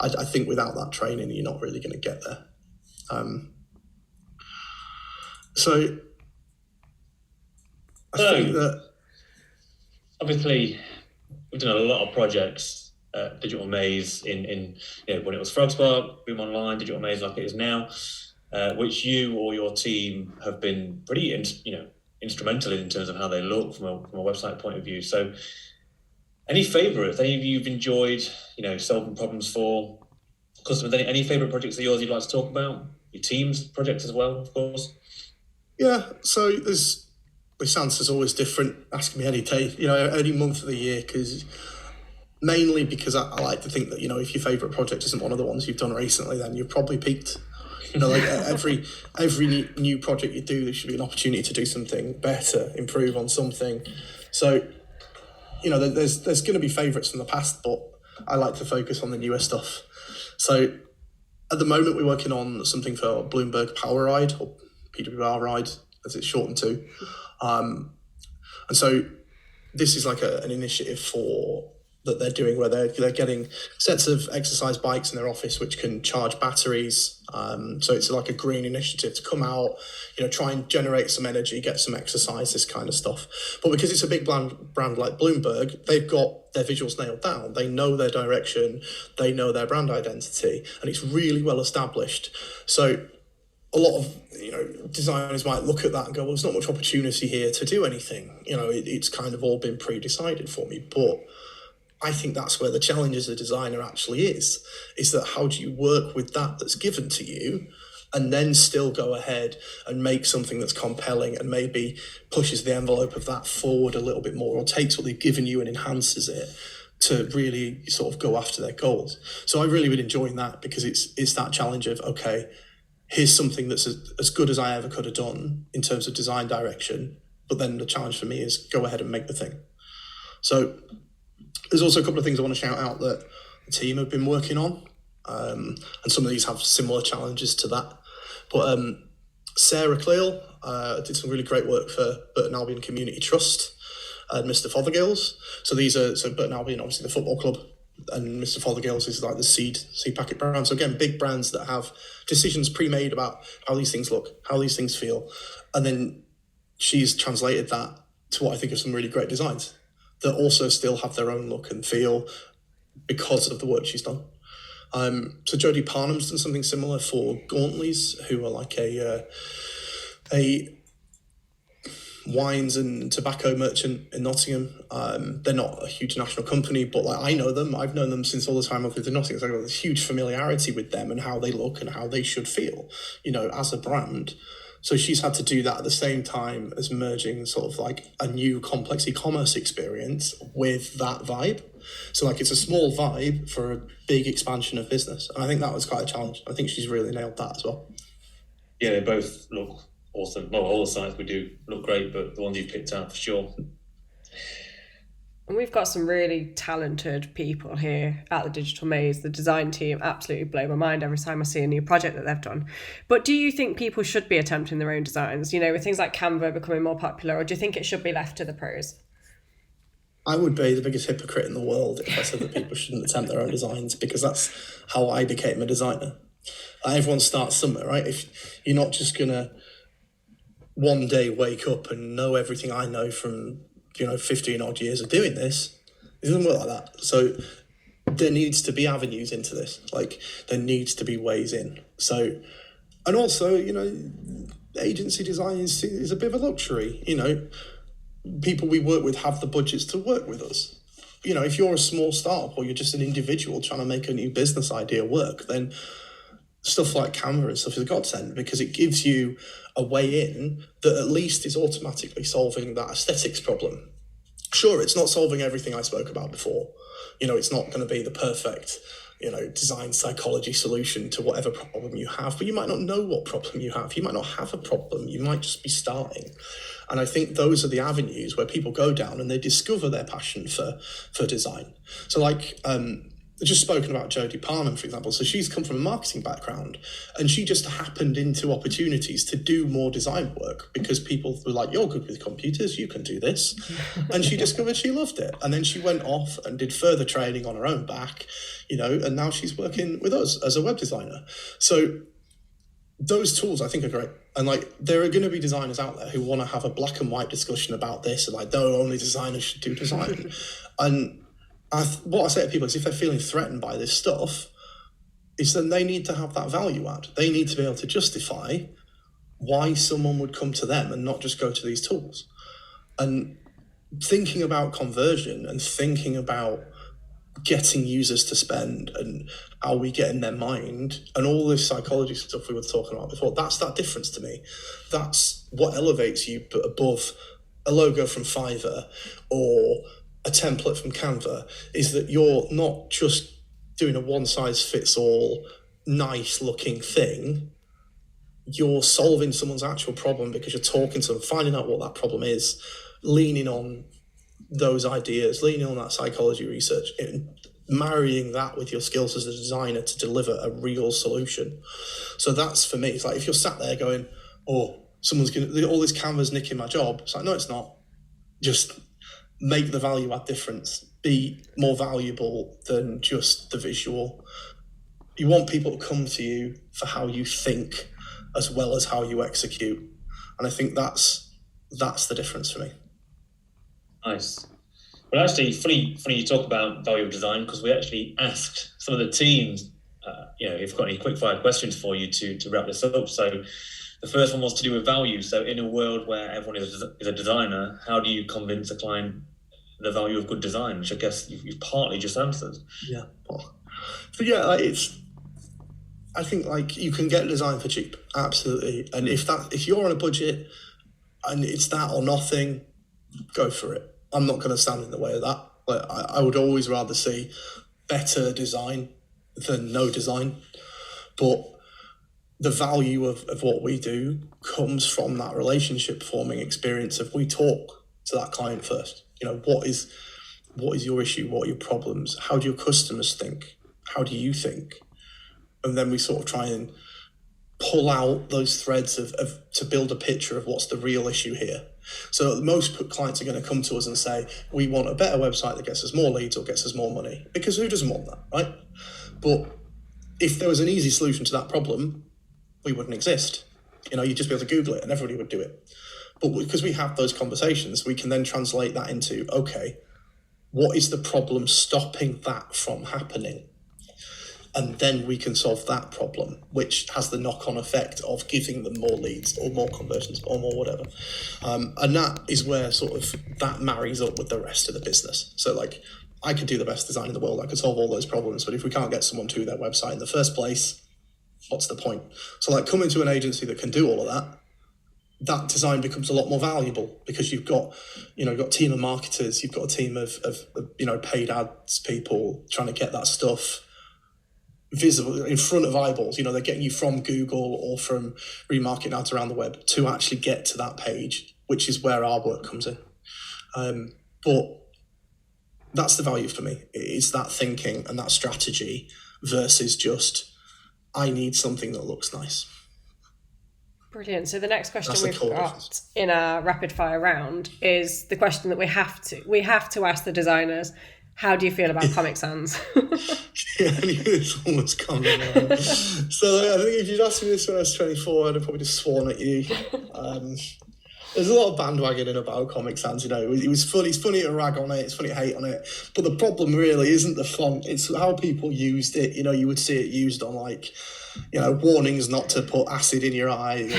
I think without that training, you're not really going to get there. So I think that obviously we've done a lot of projects at Digital Maze in you know, when it was FrogSpark, Boom Online, Digital Maze like it is now, which you or your team have been pretty instrumental in terms of how they look from a website point of view. So any favourites, any of you you've enjoyed, you know, solving problems for customers, any favourite projects of yours you'd like to talk about? Your team's projects as well, of course. Yeah, so there's, this answer's always different, asking me any day, you know, any month of the year, because mainly because I like to think that, you know, if your favourite project isn't one of the ones you've done recently, then you've probably peaked. You know, like every new project you do, there should be an opportunity to do something better, improve on something. So, you know, there's going to be favourites from the past, but I like to focus on the newer stuff. So at the moment, we're working on something for Bloomberg Power Ride, or PWR Ride, as it's shortened to. And so this is like an initiative that they're doing where they're getting sets of exercise bikes in their office which can charge batteries. So it's like a green initiative to come out, you know, try and generate some energy, get some exercise, this kind of stuff. But because it's a big brand like Bloomberg, they've got their visuals nailed down. They know their direction, they know their brand identity, and it's really well established. So a lot of, you know, designers might look at that and go, well, there's not much opportunity here to do anything. You know, it's kind of all been pre-decided for me. But I think that's where the challenge as a designer actually is that how do you work with that's given to you and then still go ahead and make something that's compelling and maybe pushes the envelope of that forward a little bit more, or takes what they've given you and enhances it to really sort of go after their goals. So I really been enjoying that, because it's that challenge of, okay, here's something that's as good as I ever could have done in terms of design direction, but then the challenge for me is go ahead and make the thing. So there's also a couple of things I want to shout out that the team have been working on, and some of these have similar challenges to that. But Sarah Cleal did some really great work for Burton Albion Community Trust and Mr. Fothergill's. So Burton Albion, obviously the football club, and Mr. Fothergill's is like the seed packet brand. So again, big brands that have decisions pre-made about how these things look, how these things feel. And then she's translated that to what I think are some really great designs that also still have their own look and feel because of the work she's done. So Jodie Parnham's done something similar for Gauntleys, who are like a wines and tobacco merchant in Nottingham. They're not a huge national company, but like I know them. I've known them since all the time I've lived in Nottingham. So I've got this huge familiarity with them and how they look and how they should feel, you know, as a brand. So she's had to do that at the same time as merging sort of like a new complex e-commerce experience with that vibe. So like it's a small vibe for a big expansion of business. And I think that was quite a challenge. I think she's really nailed that as well. Yeah, they both look awesome. Well, all the sites we do look great, but the ones you've picked out for sure. And we've got some really talented people here at the Digital Maze. The design team absolutely blow my mind every time I see a new project that they've done. But do you think people should be attempting their own designs, you know, with things like Canva becoming more popular, or do you think it should be left to the pros? I would be the biggest hypocrite in the world if I said that people shouldn't attempt their own designs, because that's how I became a designer. Everyone starts somewhere, right? If you're not just gonna one day wake up and know everything I know from 15 odd years of doing this, it doesn't work like that. So there needs to be avenues into this. Like, there needs to be ways in. So, and also, agency design is a bit of a luxury. People we work with have the budgets to work with us. If you're a small startup or you're just an individual trying to make a new business idea work, then stuff like Canva and stuff is a godsend, because it gives you a way in that at least is automatically solving that aesthetics problem. Sure, it's not solving everything I spoke about before. It's not going to be the perfect, design psychology solution to whatever problem you have, but you might not know what problem you have. You might not have a problem. You might just be starting. And I think those are the avenues where people go down and they discover their passion for design. So like, just spoken about Jodie Parman, for example. So she's come from a marketing background, and she just happened into opportunities to do more design work because people were like, you're good with computers, you can do this. And she discovered she loved it. And then she went off and did further training on her own back, and now she's working with us as a web designer. So those tools I think are great. And like, there are going to be designers out there who want to have a black and white discussion about this, and like, no, only designers should do design. And what I say to people is, if they're feeling threatened by this stuff, is then they need to have that value add. They need to be able to justify why someone would come to them and not just go to these tools. And thinking about conversion and thinking about getting users to spend and how we get in their mind and all this psychology stuff we were talking about before, that's that difference to me. That's what elevates you above a logo from Fiverr or a template from Canva, is that you're not just doing a one-size-fits-all nice looking thing. You're solving someone's actual problem because you're talking to them, finding out what that problem is, leaning on those ideas, leaning on that psychology research, and marrying that with your skills as a designer to deliver a real solution. So that's, for me, it's like, if you're sat there going, oh, someone's gonna, all this Canva's nicking my job, it's like, no, it's not. Just make the value add difference, be more valuable than just the visual. You want people to come to you for how you think as well as how you execute. And I think that's the difference for me. Nice. Well, actually, funny you talk about value of design, because we actually asked some of the teams, if you've got any quick fire questions for you to wrap this up. So the first one was to do with value. So in a world where everyone is a designer, how do you convince a client the value of good design, which I guess you've partly just answered? Yeah. So yeah, I think like you can get design for cheap, absolutely. And if you're on a budget and it's that or nothing, go for it. I'm not going to stand in the way of that. Like, I would always rather see better design than no design. But the value of what we do comes from that relationship forming experience of we talk to that client first. What is your issue? What are your problems? How do your customers think? How do you think? And then we sort of try and pull out those threads of to build a picture of what's the real issue here. So most clients are going to come to us and say, we want a better website that gets us more leads or gets us more money, because who doesn't want that, right? But if there was an easy solution to that problem, we wouldn't exist. You'd just be able to Google it and everybody would do it. But because we have those conversations, we can then translate that into, okay, what is the problem stopping that from happening? And then we can solve that problem, which has the knock-on effect of giving them more leads or more conversions or more whatever. And that is where sort of that marries up with the rest of the business. So like, I could do the best design in the world, I could solve all those problems, but if we can't get someone to their website in the first place, what's the point? So like, coming to an agency that can do all of that design becomes a lot more valuable, because you've got a team of marketers, you've got a team of paid ads people trying to get that stuff visible in front of eyeballs. They're getting you from Google or from remarketing ads around the web to actually get to that page, which is where our work comes in. But that's the value for me. It's that thinking and that strategy versus just, I need something that looks nice. Brilliant. So the next question we've got in our rapid fire round is the question that we have to ask the designers, How do you feel about Comic Sans? Yeah, I knew this one was coming. So I think if you'd asked me this when I was 24, I'd have probably just sworn at you. There's a lot of bandwagoning about Comic Sans, you know. It was funny. It's funny to rag on it. It's funny to hate on it. But the problem really isn't the font. It's how people used it. You know, you would see it used on, like, you know, warnings not to put acid in your eye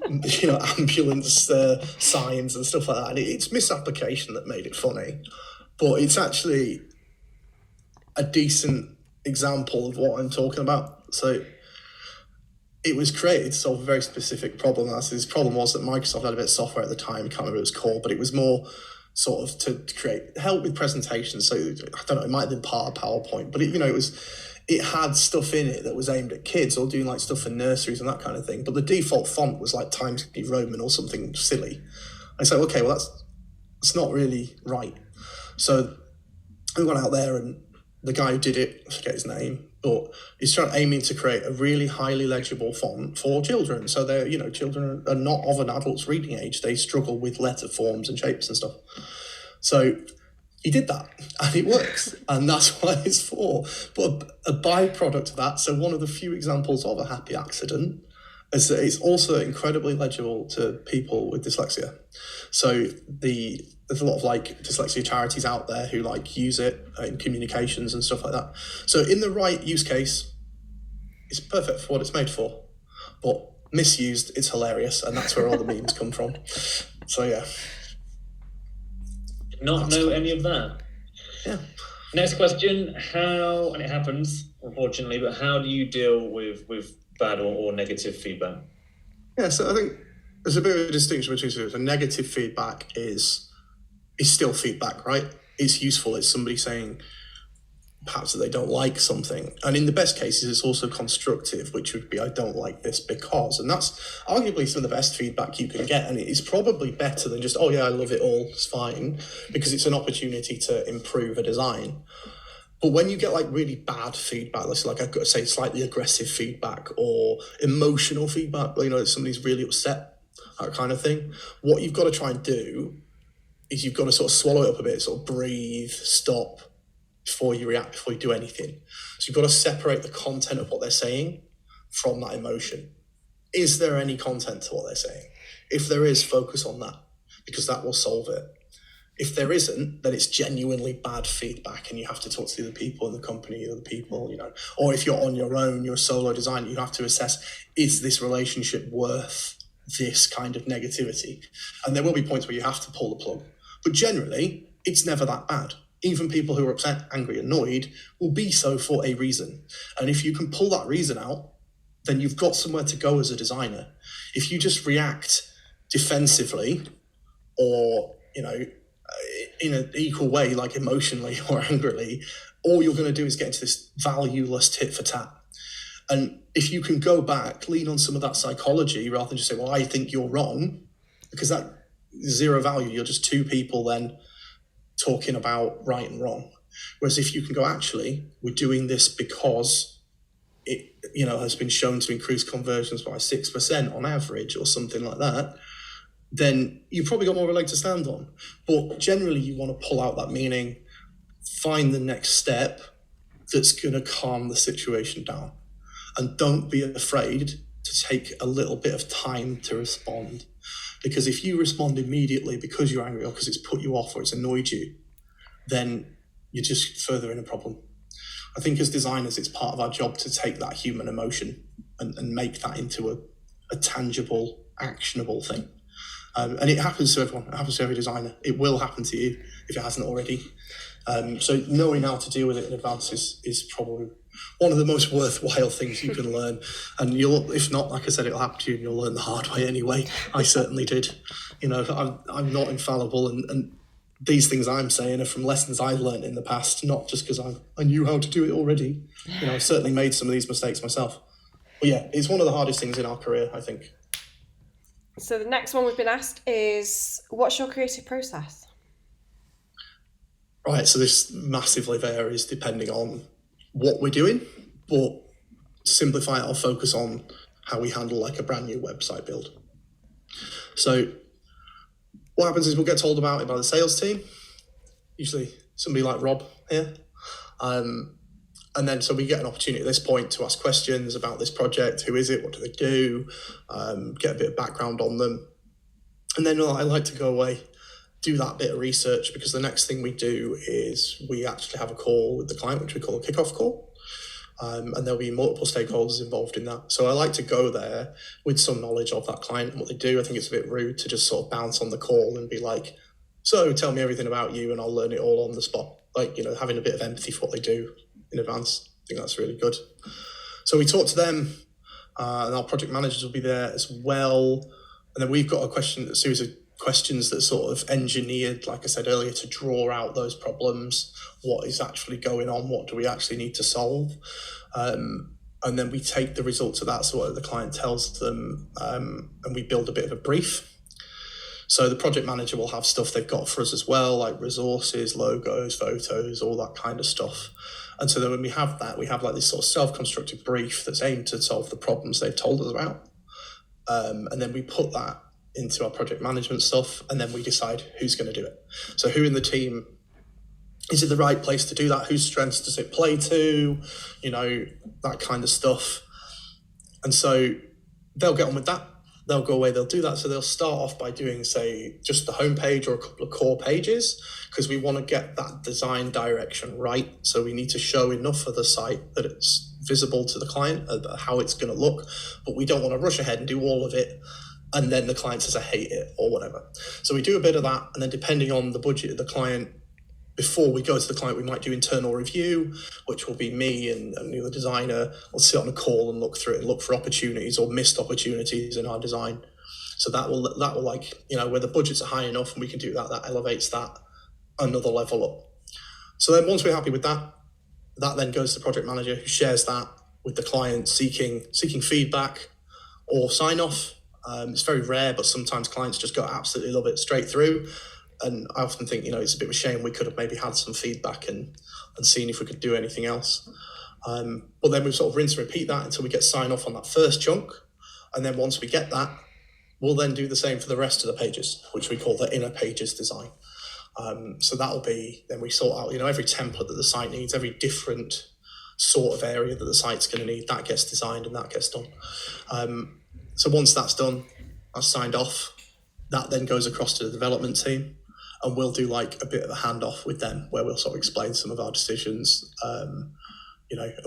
and, you know, ambulance signs and stuff like that. And it's misapplication that made it funny. But it's actually a decent example of what I'm talking about. So it was created to solve a very specific problem. This problem was that Microsoft had a bit of software at the time, I can't remember what it was called, but it was more sort of to create help with presentations. So I don't know, it might have been part of PowerPoint, but it had stuff in it that was aimed at kids or doing like stuff for nurseries and that kind of thing. But the default font was like Times New Roman or something silly. I said, okay, well that's not really right. So we went out there and the guy who did it, I forget his name, but he's aiming to create a really highly legible font for children. So they're, you know, children are not of an adult's reading age. They struggle with letter forms and shapes and stuff. So he did that and it works. And that's what it's for. But a byproduct of that, so one of the few examples of a happy accident, is that it's also incredibly legible to people with dyslexia. So there's a lot of like dyslexia charities out there who like use it in communications and stuff like that. So in the right use case, it's perfect for what it's made for. But misused, it's hilarious, and that's where all the memes come from. So yeah. Not know any of that. Yeah. Next question, how, and it happens, unfortunately, but how do you deal with bad or negative feedback? Yeah, so I think there's a bit of a distinction between two. So negative feedback is still feedback, right? It's useful. It's somebody saying perhaps that they don't like something. And in the best cases, it's also constructive, which would be, I don't like this because. And that's arguably some of the best feedback you can get. And it's probably better than just, oh yeah, I love it all, it's fine, because it's an opportunity to improve a design. But when you get like really bad feedback, let's like I've got to say slightly aggressive feedback or emotional feedback, you know, somebody's really upset, that kind of thing, what you've got to try and do is you've got to sort of swallow it up a bit, sort of breathe, stop before you react, before you do anything. So you've got to separate the content of what they're saying from that emotion. Is there any content to what they're saying? If there is, focus on that, because that will solve it. If there isn't, then it's genuinely bad feedback and you have to talk to the other people in the company, other people, you know. Or if you're on your own, you're a solo designer, you have to assess, is this relationship worth this kind of negativity? And there will be points where you have to pull the plug. But generally, it's never that bad. Even people who are upset, angry, annoyed will be so for a reason. And if you can pull that reason out, then you've got somewhere to go as a designer. If you just react defensively or, you know, in an equal way, like emotionally or angrily, all you're going to do is get into this valueless tit for tat. And if you can go back, lean on some of that psychology rather than just say, well, I think you're wrong, because that zero value, you're just two people then talking about right and wrong. Whereas if you can go, actually, we're doing this because it, you know, has been shown to increase conversions by 6% on average or something like that, then you've probably got more of a leg to stand on. But generally, you want to pull out that meaning, find the next step that's going to calm the situation down. And don't be afraid to take a little bit of time to respond. Because if you respond immediately because you're angry or because it's put you off or it's annoyed you, then you're just further in a problem. I think as designers, it's part of our job to take that human emotion and make that into a tangible, actionable thing. And it happens to everyone. It happens to every designer. It will happen to you if it hasn't already. So knowing how to deal with it in advance is probably one of the most worthwhile things you can learn. And you'll, if not, like I said, it'll happen to you and you'll learn the hard way anyway. I certainly did. You know, I'm not infallible, and these things I'm saying are from lessons I've learned in the past, not just because I knew how to do it already. You know, I've certainly made some of these mistakes myself. But yeah, it's one of the hardest things in our career, I think. So the next one we've been asked is, what's your creative process? Right, so this massively varies depending on what we're doing, but to simplify it, I'll focus on how we handle like a brand new website build. So what happens is we'll get told about it by the sales team. usually somebody like Rob here. And then so we get an opportunity at this point to ask questions about this project. Who is it? What do they do? Get a bit of background on them. And then I like to go away, do that bit of research, because the next thing we do is we actually have a call with the client, which we call a kickoff call. And there'll be multiple stakeholders involved in that. So I like to go there with some knowledge of that client and what they do. I think it's a bit rude to just sort of bounce on the call and be like, so tell me everything about you and I'll learn it all on the spot. Like, having a bit of empathy for what they do in advance. I think that's really good. So we talk to them, and our project managers will be there as well. And then we've got a series of questions that sort of engineered, like I said earlier, to draw out those problems. What is actually going on? What do we actually need to solve? And then we take the results of that, so what the client tells them, and we build a bit of a brief. So the project manager will have stuff they've got for us as well, like resources, logos, photos, all that kind of stuff. And so then when we have that, we have like this sort of self-constructed brief that's aimed to solve the problems they've told us about. And then we put that into our project management stuff, and then we decide who's going to do it. So who in the team is it the right place to do that? Whose strengths does it play to? That kind of stuff. And so they'll get on with that. They'll go away, they'll do that. So they'll start off by doing, say, just the homepage or a couple of core pages, because we want to get that design direction right. So we need to show enough of the site that it's visible to the client, how it's going to look. But we don't want to rush ahead and do all of it, and then the client says, I hate it, or whatever. So we do a bit of that, and then depending on the budget of the client, before we go to the client, we might do internal review, which will be me and the designer will sit on a call and look through it and look for opportunities or missed opportunities in our design. So that will like, where the budgets are high enough and we can do that elevates that another level up. So then once we're happy with that then goes to the project manager, who shares that with the client, seeking feedback or sign off. It's very rare, but sometimes clients just go absolutely love it straight through. And I often think, it's a bit of a shame we could have maybe had some feedback and seen if we could do anything else. But then we sort of rinse and repeat that until we get sign off on that first chunk. And then once we get that, we'll then do the same for the rest of the pages, which we call the inner pages design. So that'll be, then we sort out, every template that the site needs, every different sort of area that the site's going to need, that gets designed and that gets done. So once that's done, that's signed off, that then goes across to the development team. And we'll do like a bit of a handoff with them where we'll sort of explain some of our decisions, and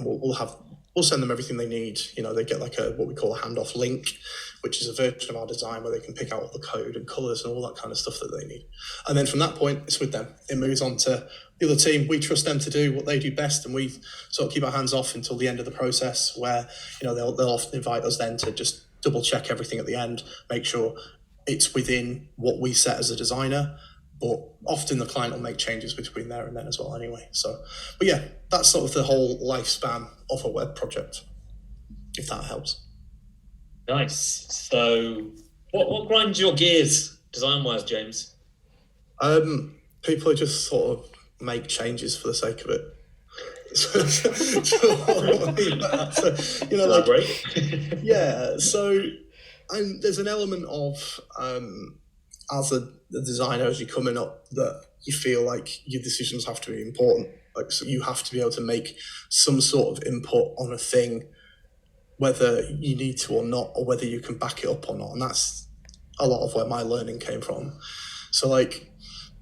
we'll send them everything they need. They get like what we call a handoff link, which is a version of our design where they can pick out all the code and colors and all that kind of stuff that they need. And then from that point, it's with them. It moves on to the other team. We trust them to do what they do best, and we sort of keep our hands off until the end of the process, where they'll often invite us then to just double check everything at the end, make sure it's within what we set as a designer. But often the client will make changes between there and then as well anyway. So, but yeah, that's sort of the whole lifespan of a web project, if that helps. Nice. So what grinds your gears design-wise, James? People who just sort of make changes for the sake of it. Yeah, so there's an element of... as a designer, as you're coming up, that you feel like your decisions have to be important. Like, so you have to be able to make some sort of input on a thing, whether you need to or not, or whether you can back it up or not. And that's a lot of where my learning came from. So like,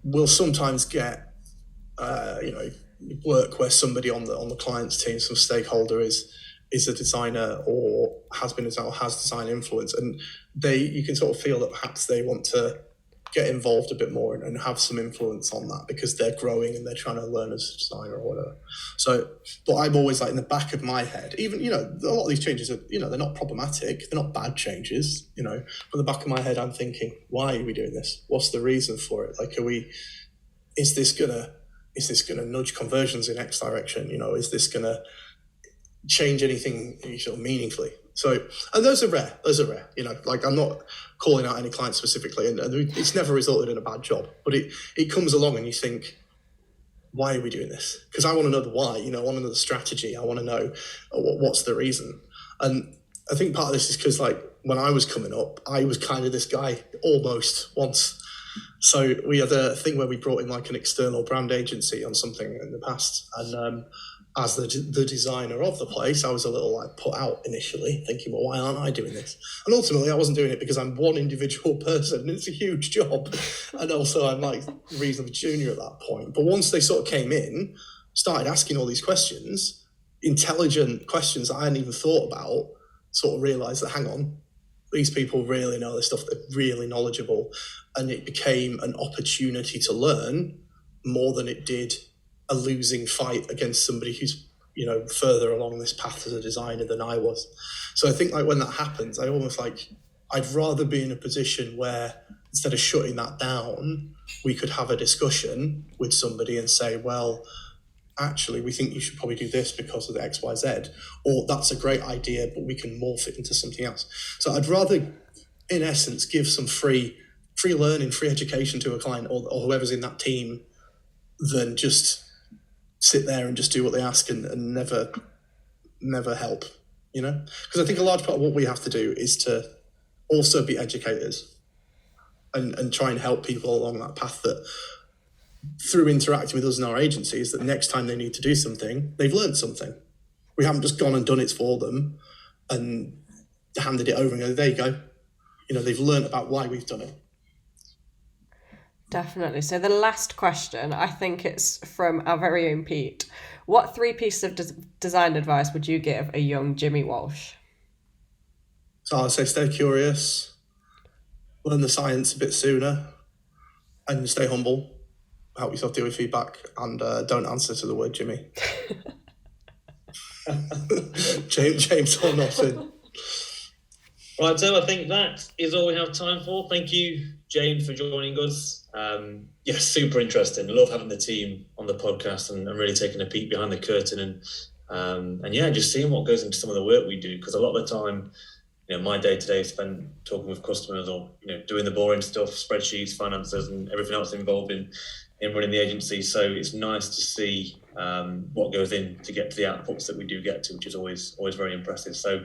we'll sometimes get, work where somebody on the client's team, some stakeholder is a designer or has been or has design influence, and you can sort of feel that perhaps they want to get involved a bit more and have some influence on that because they're growing and they're trying to learn as a designer or whatever. So, but I'm always like in the back of my head, even, a lot of these changes are, they're not problematic, they're not bad changes, but in the back of my head, I'm thinking, why are we doing this? What's the reason for it? Like, is this gonna nudge conversions in X direction? Is this gonna change anything sort of meaningfully? So, and those are rare, like I'm not calling out any client specifically, and it's never resulted in a bad job, but it comes along and you think, why are we doing this? Because I want to know the why, I want to know the strategy. I want to know what's the reason. And I think part of this is because like when I was coming up, I was kind of this guy almost once, So we had a thing where we brought in like an external brand agency on something in the past, and as the designer of the place, I was a little like put out initially, thinking, well, why aren't I doing this? And ultimately, I wasn't doing it because I'm one individual person, and it's a huge job, and also I'm like reasonably junior at that point. But once they sort of came in, started asking all these questions, intelligent questions that I hadn't even thought about, sort of realised that, hang on, these people really know this stuff, they're really knowledgeable, and it became an opportunity to learn more than it did a losing fight against somebody who's, you know, further along this path as a designer than I was. So I think like when that happens, I almost like, I'd rather be in a position where instead of shutting that down, we could have a discussion with somebody and say, well, actually, we think you should probably do this because of the X, Y, Z, or that's a great idea, but we can morph it into something else. So I'd rather, in essence, give some free learning, free education to a client or whoever's in that team than just sit there and just do what they ask and never help, you know? Because I think a large part of what we have to do is to also be educators and try and help people along that path, that through interacting with us in our agencies, that next time they need to do something, they've learned something. We haven't just gone and done it for them and handed it over and go, there you go. You know, they've learned about why we've done it. Definitely. So the last question, I think it's from our very own Pete. What 3 pieces of design advice would you give a young Jimmy Walsh? So I'd say stay curious, learn the science a bit sooner, and stay humble. Help yourself deal with feedback, and don't answer to the word Jimmy. James or nothing. Right, so I think that is all we have time for. Thank you, James, for joining us. Yeah, super interesting. Love having the team on the podcast and really taking a peek behind the curtain and yeah, just seeing what goes into some of the work we do. Because a lot of the time, you know, my day-to-day is spent talking with customers or, you know, doing the boring stuff, spreadsheets, finances, and everything else involved in running the agency. So it's nice to see what goes in to get to the outputs that we do get to, which is always very impressive. So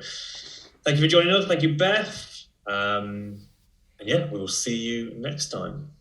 thank you for joining us. Thank you, Beth. And yeah, we will see you next time.